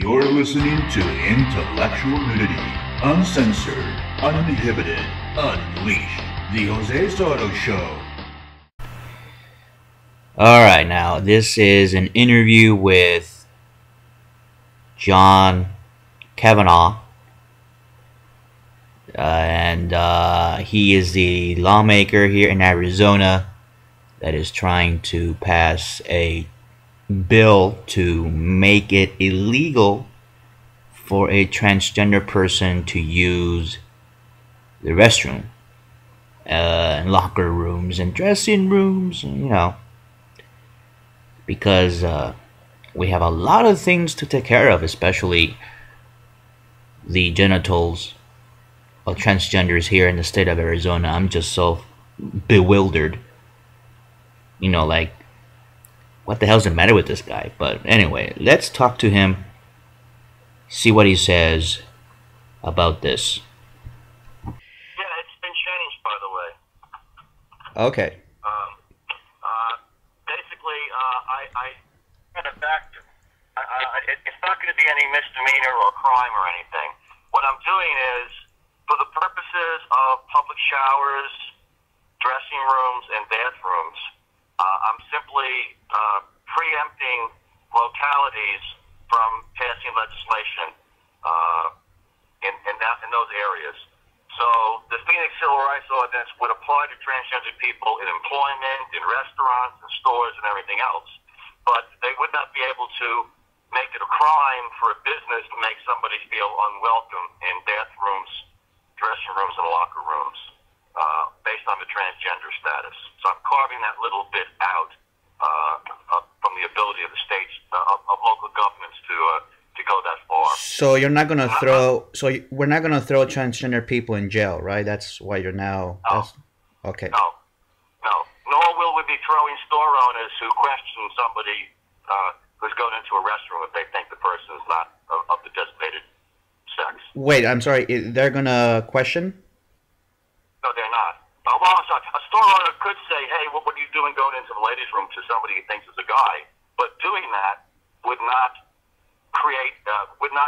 You're listening to Intellectual Nudity, Uncensored, Uninhibited, Unleashed, The Jose Soto Show. Alright, now this is an interview with John Kavanaugh, and he is the lawmaker here in Arizona that is trying to pass a bill to make it illegal for a transgender person to use the restroom, and locker rooms and dressing rooms, because we have a lot of things to take care of, especially the genitals of transgenders here in the state of Arizona. I'm just so bewildered. Like, what the hell's the matter with this guy? But anyway, let's talk to him, see what he says about this. Yeah, it's been changed, by the way. Okay. Basically, I kind of back. It's not going to be any misdemeanor or crime or anything. What I'm doing is, for the purposes of public showers, dressing rooms, and bathrooms, I'm simply preempting localities from passing legislation in those areas. So the Phoenix Civil Rights Ordinance would apply to transgender people in employment, in restaurants, and stores, and everything else. But they would not be able to make it a crime for a business to make somebody feel unwelcome in bathrooms, dressing rooms, and locker rooms based on the transgender status. So I'm carving that little bit out from the ability of the states, of local governments to go that far. So you're not gonna we're not gonna throw transgender people in jail, right? That's why you're now. No. Okay. No. Nor will we be throwing store owners who question somebody who's going into a restroom if they think the person is not of the designated sex. Wait, I'm sorry. They're gonna question? No, they're not. Well, I'm sorry. A store owner could say, "Hey, what are you doing going into the ladies' room to somebody he thinks is a guy?" But doing that would not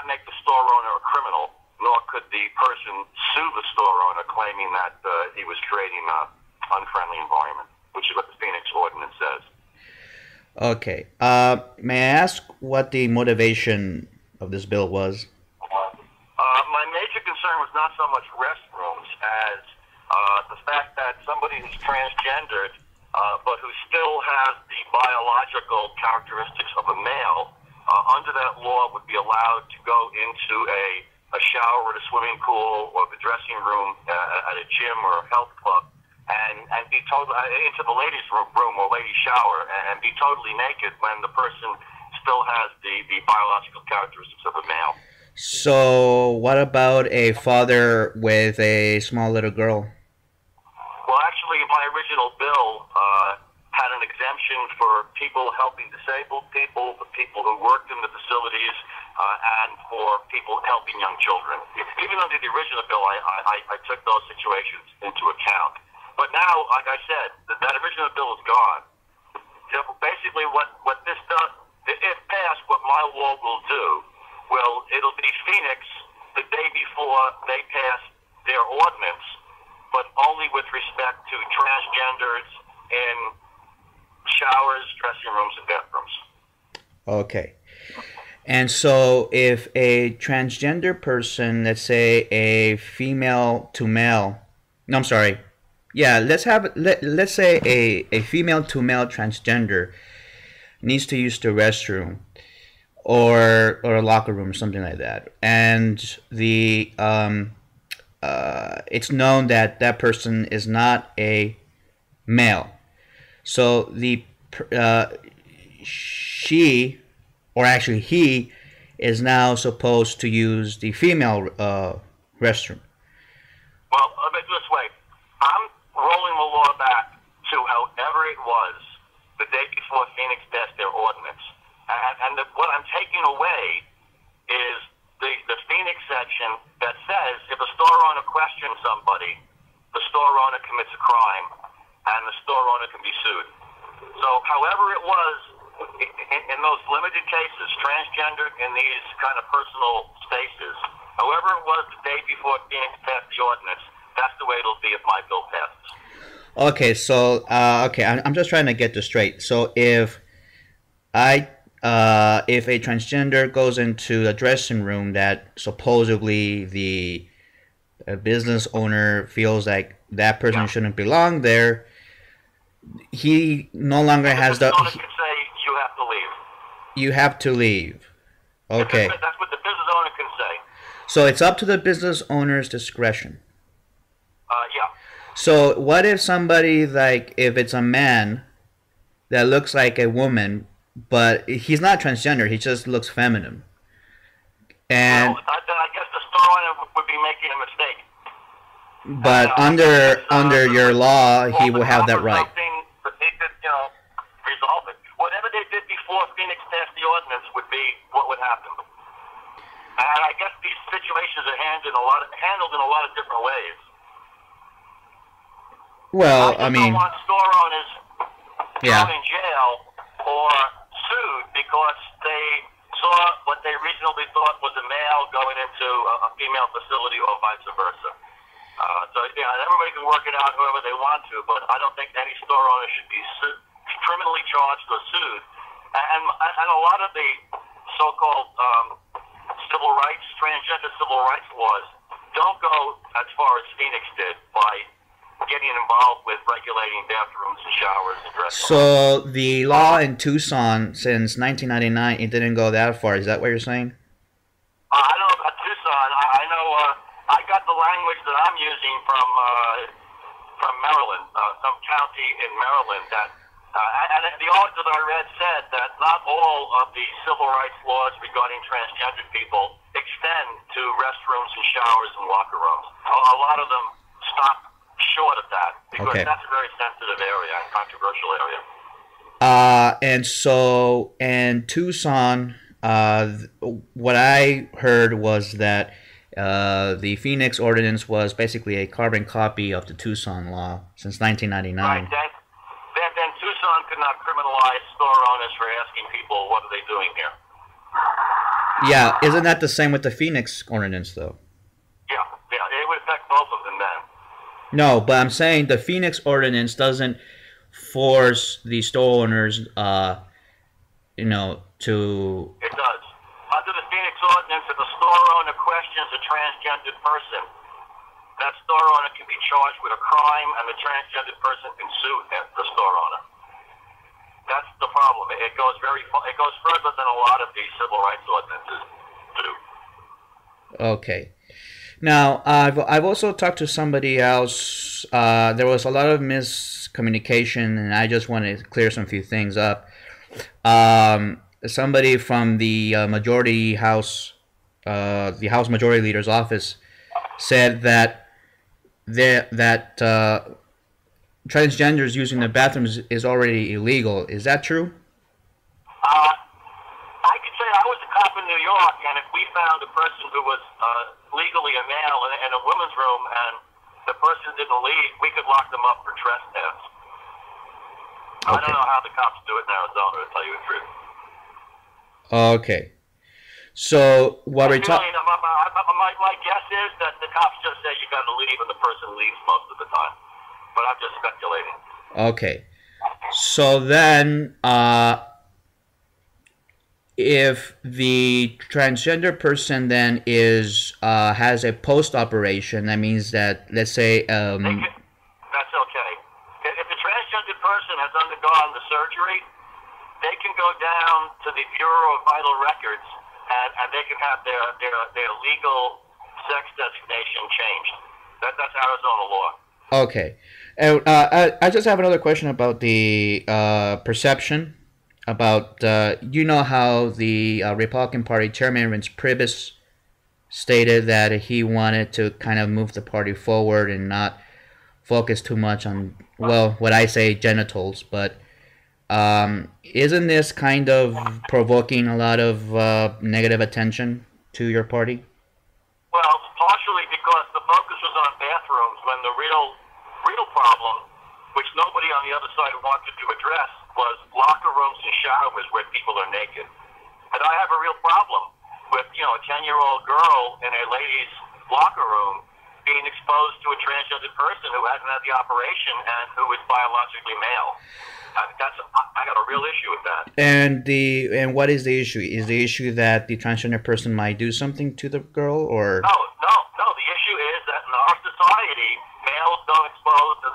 make the store owner a criminal, nor could the person sue the store owner claiming that he was creating an unfriendly environment, which is what the Phoenix Ordinance says. Okay. May I ask what the motivation of this bill was? My major concern was not so much restrooms as the fact that somebody who's transgendered, but who still has the biological characteristics of a male, under that law would be allowed to go into a shower at a swimming pool or the dressing room at a gym or a health club and be totally into the ladies' room or ladies' shower and be totally naked when the person still has the biological characteristics of a male. So what about a father with a small little girl? Well, actually, my original bill had an exemption for people helping disabled people, for people who worked in the facilities, and for people helping young children. Even under the original bill, I took those situations into account. But now, like I said, that original bill is gone. So basically, what this does, if passed, what my law will do, it'll be Phoenix the day before they pass their ordinance, but only with respect to transgenders in showers, dressing rooms, and bathrooms. Okay. And so if a transgender person, let's say a female to male, no, I'm sorry. Yeah, let's say a female to male transgender needs to use the restroom or a locker room or something like that, and it's known that that person is not a male. So she, or actually he, is now supposed to use the female restroom. Well, let me do it this way. I'm rolling the law back to however it was the day before Phoenix passed their ordinance. And what I'm taking away is the Phoenix section that says if a store owner questions somebody, the store owner commits a crime, and the store owner can be sued. So however it was in those limited cases, transgender in these kind of personal spaces, however it was the day before Phoenix passed the ordinance, that's the way it'll be if my bill passes. Okay, so I'm just trying to get this straight. So if a transgender goes into a dressing room that supposedly the business owner feels like that person shouldn't belong there, he no longer has the. The business owner can say you have to leave. You have to leave. Okay. That's what the business owner can say. So it's up to the business owner's discretion. Yeah. So what if somebody, like, if it's a man that looks like a woman, but he's not transgender, he just looks feminine. And well, I guess the store owner would be making a mistake. But under your law, he will have that right. But they could, resolve it. Whatever they did before Phoenix passed the ordinance would be what would happen. And I guess these situations are handled in a lot of different ways. Well, I mean, don't want store owners thrown in jail or sued because they saw what they reasonably thought was a male going into a female facility or vice versa. Everybody can work it out however they want to, but I don't think any store owner should be criminally charged or sued. And a lot of the so-called transgender civil rights laws don't go as far as Phoenix did by getting involved with regulating bathrooms and showers and dressing. So the law in Tucson since 1999, it didn't go that far. Is that what you're saying? I don't know about Tucson. I know I got the language that I'm using from Maryland, some county in Maryland that. And the article that I read said that not all of the civil rights laws regarding transgender people extend to restrooms and showers and locker rooms. A lot of them stop short of that because that's a very sensitive area and controversial area. And so in Tucson, what I heard was that the Phoenix ordinance was basically a carbon copy of the Tucson law since 1999. Right, then Tucson could not criminalize store owners for asking people, what are they doing here? Yeah, isn't that the same with the Phoenix ordinance, though? Yeah, it would affect both of them then. No, but I'm saying the Phoenix ordinance doesn't force the store owners, to... It does. Under the Phoenix ordinance, if a store owner questions a transgender person, that store owner can be charged with a crime, and the transgender person can sue the store owner. That's the problem. It goes it goes further than a lot of these civil rights ordinances do. Okay. Now, I've also talked to somebody else. There was a lot of miscommunication, and I just want to clear some few things up. Somebody from the majority house, the House Majority Leader's office, said that transgenders using the bathrooms is already illegal. Is that true? I could say I was a cop in New York, and if we found a person who was legally a male in a women's room and the person didn't leave, we could lock them up for trespass. I don't know how the cops do it in Arizona, to tell you the truth. Okay. So what we're talking... My guess is that the cops just say you got to leave, and the person leaves most of the time. But I'm just speculating. Okay. So then, if the transgender person then has a post-operation, that means that, let's say... that's okay. If the transgender person has undergone the surgery, they can go down to the Bureau of Vital Records and they can have their legal sex designation changed. That's Arizona law. Okay. I just have another question about the perception about, how the Republican Party Chairman Reince Priebus stated that he wanted to kind of move the party forward and not focus too much on, well, what I say genitals, but isn't this kind of provoking a lot of negative attention to your party? Well, partially because the focus was on bathrooms when the real problem, which nobody on the other side wanted to address, was locker rooms and showers where people are naked. And I have a real problem with, you know, a 10-year-old girl in a ladies' locker room being exposed to a transgender person who hasn't had the operation and who is biologically male. I got a real issue with that. And what is the issue? Is the issue that the transgender person might do something to the girl, or? No. The issue is that in our society, males don't expose a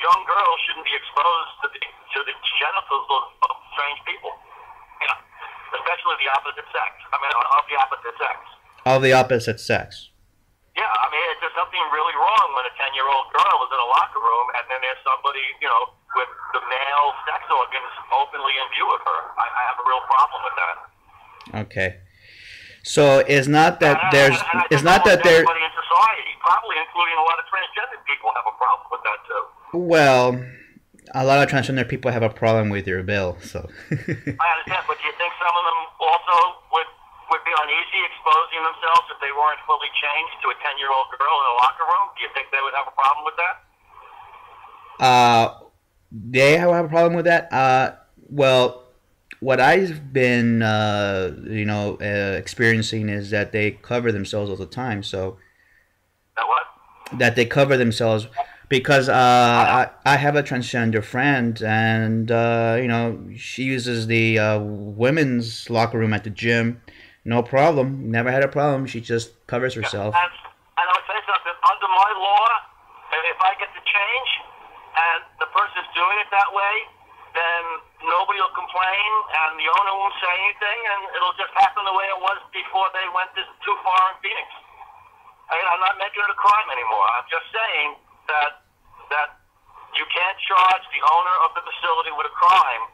young girl shouldn't be exposed to the genitals of strange people. Yeah, especially the opposite sex. I mean, of the opposite sex. Of the opposite sex. Yeah, I mean, there's something really wrong when a 10-year-old girl is in a locker room and then there's somebody, you know, with the male sex organs openly in view of her. I have a real problem with that. Okay. So it's not that everybody in society, probably including a lot of transgender people, have a problem with that too. Well, a lot of transgender people have a problem with your bill, so. I understand, but do you think some of them also would be uneasy exposing themselves if they weren't fully changed to a 10-year-old girl in a locker room? Do you think they would have a problem with that? They have a problem with that? Well, what I've been, experiencing is that they cover themselves all the time. So That what? That they cover themselves because I have a transgender friend, and she uses the women's locker room at the gym. No problem. Never had a problem. She just covers herself. And I'll say something. Under my law, if I get to change and the person's doing it that way, then nobody will complain and the owner won't say anything, and it'll just happen the way it was before they went too far in Phoenix. I'm not making it a crime anymore. I'm just saying that you can't charge the owner of the facility with a crime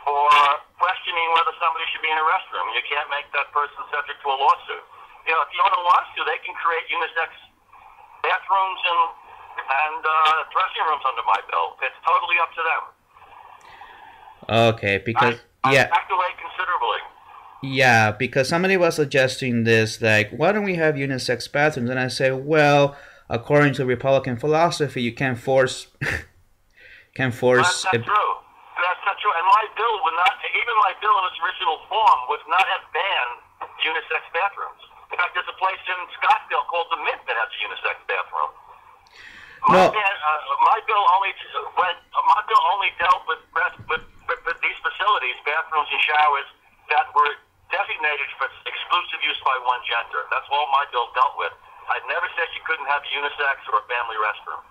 for questioning whether somebody should be in a restroom. You can't make that person subject to a lawsuit. You know, if the owner wants to, they can create unisex bathrooms and dressing rooms under my bill. It's totally up to them. Okay, because I backed away considerably. Yeah, because somebody was suggesting this, like, why don't we have unisex bathrooms? And I say, well, according to Republican philosophy, you can't force. That's not true. That's not true. And my bill would not, even my bill in its original form, would not have banned unisex bathrooms. In fact, there's a place in Scottsdale called the Mint that has a unisex bathroom. My bill only dealt with these facilities, bathrooms and showers that were designated for exclusive use by one gender. That's all my bill dealt with. I never said you couldn't have a unisex or a family restroom.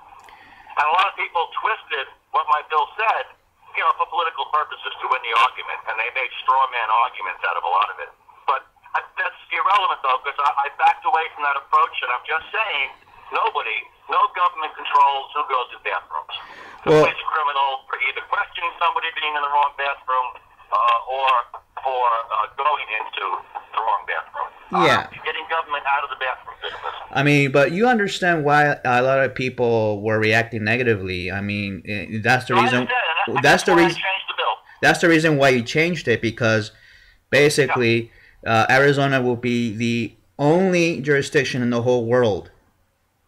And a lot of people twisted what my bill said, for political purposes to win the argument, and they made straw man arguments out of a lot of it. But that's irrelevant, though, because I backed away from that approach, and I'm just saying, no government controls who goes to bathrooms. It's criminal for either questioning somebody being in the wrong bathroom or for going into the wrong bathroom. Getting government out of the bathroom business. I mean, but you understand why a lot of people were reacting negatively. I mean, that's the reason. That's the reason. That's the reason why you changed it, because basically Arizona will be the only jurisdiction in the whole world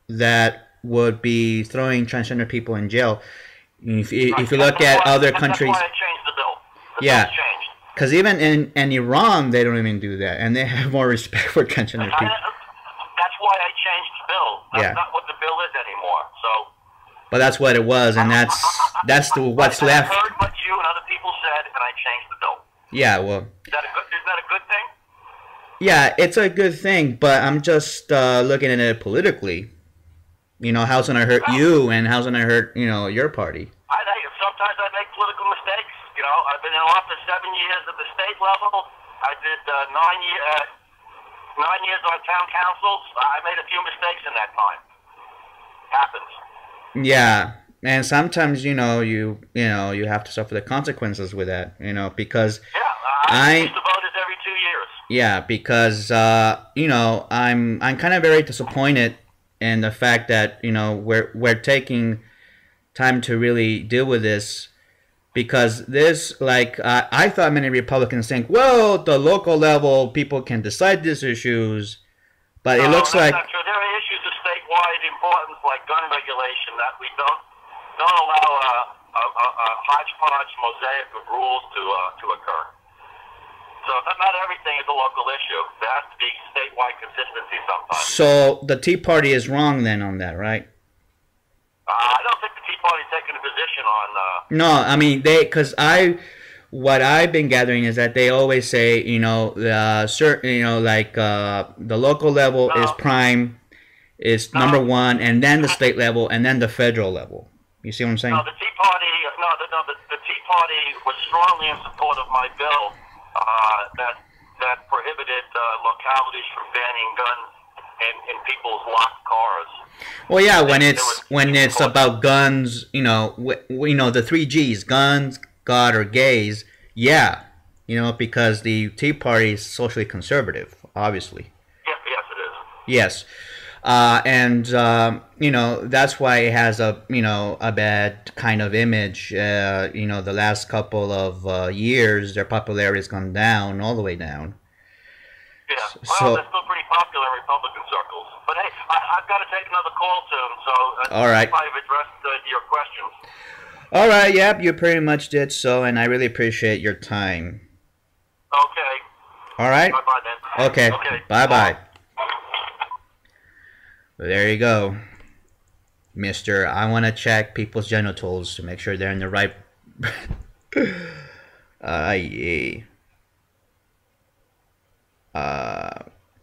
that would be throwing transgender people in jail. If you look at other countries, that's why I changed the bill. Because even in Iran, they don't even do that, and they have more respect for transgender people. That's why I changed the bill. That's not what the bill is anymore. So. But that's what it was, and that's what's left. I heard what you and other people said, and I changed the bill. Yeah, well. Isn't that a good thing? Yeah, it's a good thing, but I'm just looking at it politically. How's it going to hurt you, and how's it going to hurt, your party? Sometimes I make political mistakes. I've been in office 7 years at the state level. I did 9 years on town councils. I made a few mistakes in that time. Happens. Yeah, and sometimes you have to suffer the consequences with that. Because I used to vote every 2 years. Yeah, because I'm kind of very disappointed in the fact that we're taking time to really deal with this. Because this, I thought many Republicans think, well, the local level people can decide these issues, but it looks like not true. There are issues of statewide importance, like gun regulation, that we don't allow hodgepodge mosaic of rules to occur. So not everything is a local issue. There has to be statewide consistency sometimes. So the Tea Party is wrong then on that, right? I don't think the Tea Party's taking a position on. No, I mean what I've been gathering is that they always say, certain, the local level is prime, is number one, and then the state level, and then the federal level. You see what I'm saying? No, the Tea Party. The Tea Party was strongly in support of my bill that prohibited localities from banning guns in people's locked cars. Well, yeah, when it's about guns, the 3 Gs, guns, God, or gays, yeah, because the Tea Party is socially conservative, obviously. Yes, it is. Yes. That's why it has a bad kind of image. The last couple of years, their popularity has gone down, all the way down. Yeah, well, they're still pretty popular in Republican circles. But hey, I've got to take another call soon, so all right. I've addressed your questions. All right, yep, you pretty much did so, and I really appreciate your time. Okay. All right? Bye-bye then. Okay. Bye-bye. There you go, Mister. I want to check people's genitals to make sure they're in the right.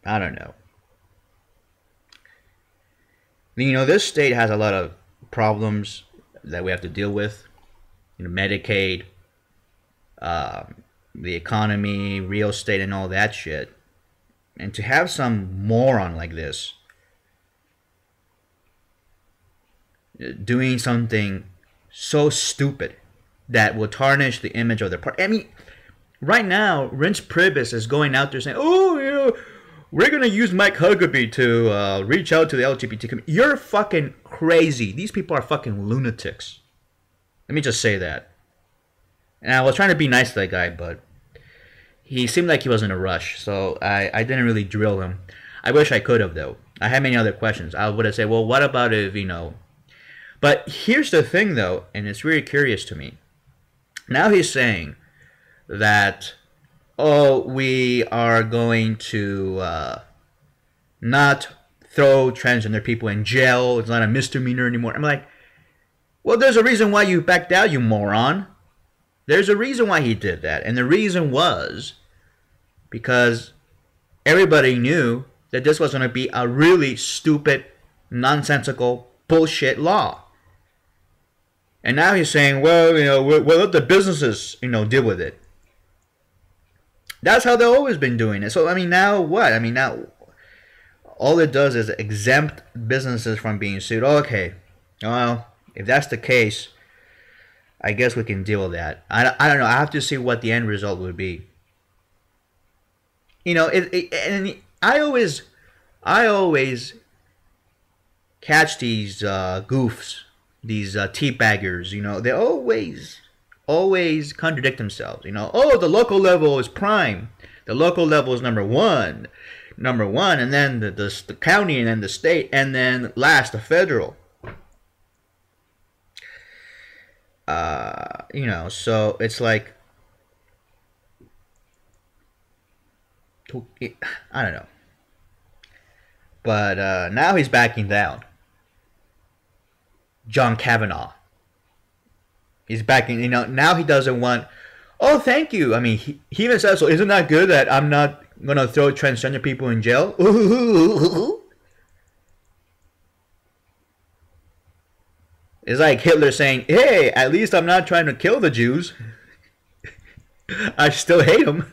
I don't know. This state has a lot of problems that we have to deal with. Medicaid, the economy, real estate, and all that shit. And to have some moron like this doing something so stupid that will tarnish the image of their party. I mean, right now, Reince Priebus is going out there saying, we're going to use Mike Huckabee to reach out to the LGBT community. You're fucking crazy. These people are fucking lunatics. Let me just say that. And I was trying to be nice to that guy, but he seemed like he was in a rush, so I didn't really drill him. I wish I could have, though. I had many other questions. I would have said, well, what about if, But here's the thing, though, and it's really curious to me. Now he's saying that, we are going to not throw transgender people in jail. It's not a misdemeanor anymore. I'm like, well, there's a reason why you backed out, you moron. There's a reason why he did that. And the reason was because everybody knew that this was going to be a really stupid, nonsensical, bullshit law. And now he's saying, well, we'll let the businesses, deal with it. That's how they've always been doing it. So, now what? Now all it does is exempt businesses from being sued. Okay, well, if that's the case, I guess we can deal with that. I don't know. I have to see what the end result would be. And I always catch these goofs, these teabaggers. They always contradict themselves. The local level is prime. The local level is number one, and then the county, and then the state, and then last the federal. So it's like, I don't know. But now he's backing down. John Kavanaugh. He's backing, now he doesn't want, oh, thank you. He even says, so isn't that good that I'm not going to throw transgender people in jail? It's like Hitler saying, hey, at least I'm not trying to kill the Jews. I still hate them.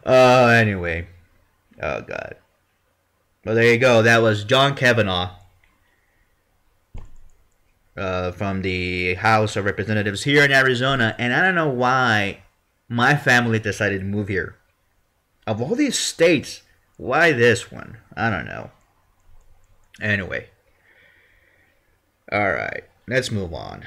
Anyway. Oh, God. Well, there you go. That was John Kavanaugh. From the House of Representatives here in Arizona. And I don't know why my family decided to move here. Of all these states, why this one? I don't know. Anyway. Alright, let's move on.